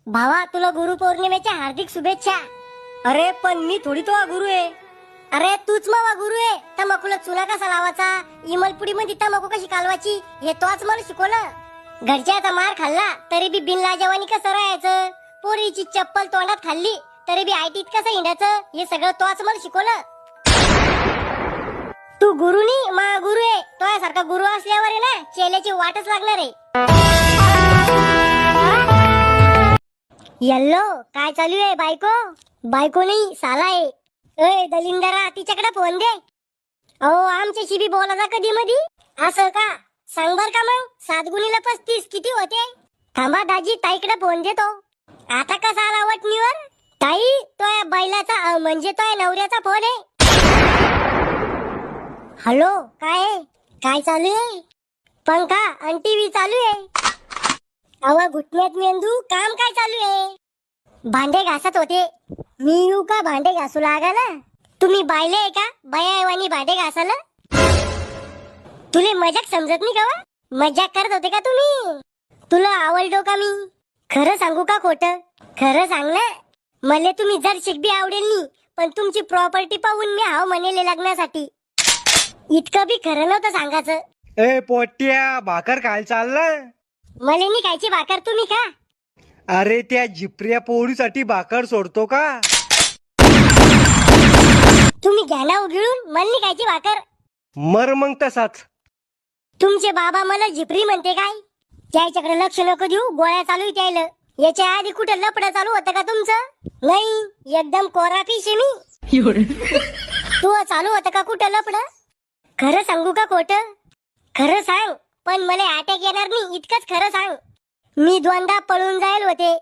भावा तुला गुरुपौर्णिमेच्या हार्दिक शुभेच्छा. अरे पण मी थोडी तो गुरु आहे. अरे तूच मावा गुरु आहे. तंबाखूला चुना कसा लावायचा, इमलपुडी मध्ये तंबाखू कशी कालवायची हे तोच मला शिकवलं. घरच्याचा मार खाल्ला तरी बी बिनलाजवानी कसं राहायचं, पोरीची चप्पल तोंडात खाल्ली तरी बी आयटीत कसं हिंडायचं हे सगळं तोच मला शिकवलं. तू गुरुनी मा गुरु आहे. तो सारखा गुरु असल्यावर आहे ना चेल्याची वाटच लागणार आहे. येल्लो काय चालू आहे बायको? बायको नाही साला आहे. ए दलिंदरा तिच्याकडे फोन दे. अहो आमच्याशी बी बोला जा कधी मधी. असं का? सांग बर का मग 7 गुणिले 35 किती होते? थांबा दाजी ताईकडे फोन देतो. आता कसा आला वटणीवर? ताई तो या बैलाचा म्हणजे तो या नवऱ्याचा फोन आहे. हॅलो काय चालू आहे? पंखा आणि टीव्ही चालू आहे. अव घुटण्यात मेंदू काम काय चालू आहे? भांडे घासत होते. मी येऊ का भांडे घासू लागायला? तुम्ही बायले आहे का बायावानी भांडे घासायला? तुले मजाक समजत नाही का? मजाक करत होते का तुम्ही? तुला आवडलो का मी? खरं सांगू का खोटं? खरं सांग ना. मले तुम्ही जर शिकबी आवडेल नी, पण तुमची प्रॉपर्टी पाहून मी हाव म्हणेले लग्नासाठी. इतकं बी खरं नव्हतं सांगायचं. ए पोट्या भाकर काय चाललाय? मले नी खायची भाकर तुम्ही का? अरे त्या झिपऱ्या पोळीसाठी भाकर सोडतो का? तुम्ही घ्या ना उघडून मला नी खायची भाकर. मर मग तसाच. तुमचे बाबा मला झिपरी म्हणते काय? त्याच्याकडे लक्ष नको देऊ, गोळ्या चालू त्याला. याच्या आधी कुठे लपडं चालू होतं का तुमचं? नाही एकदम कोरा फिश आहे मी. तू चालू होतं का कुठं लपडं? खरं सांगू का खोटं? खरं सांग पण मला अटॅक येणार नाही इतकंच खरं सांग. मी 2दा पळून जायल होते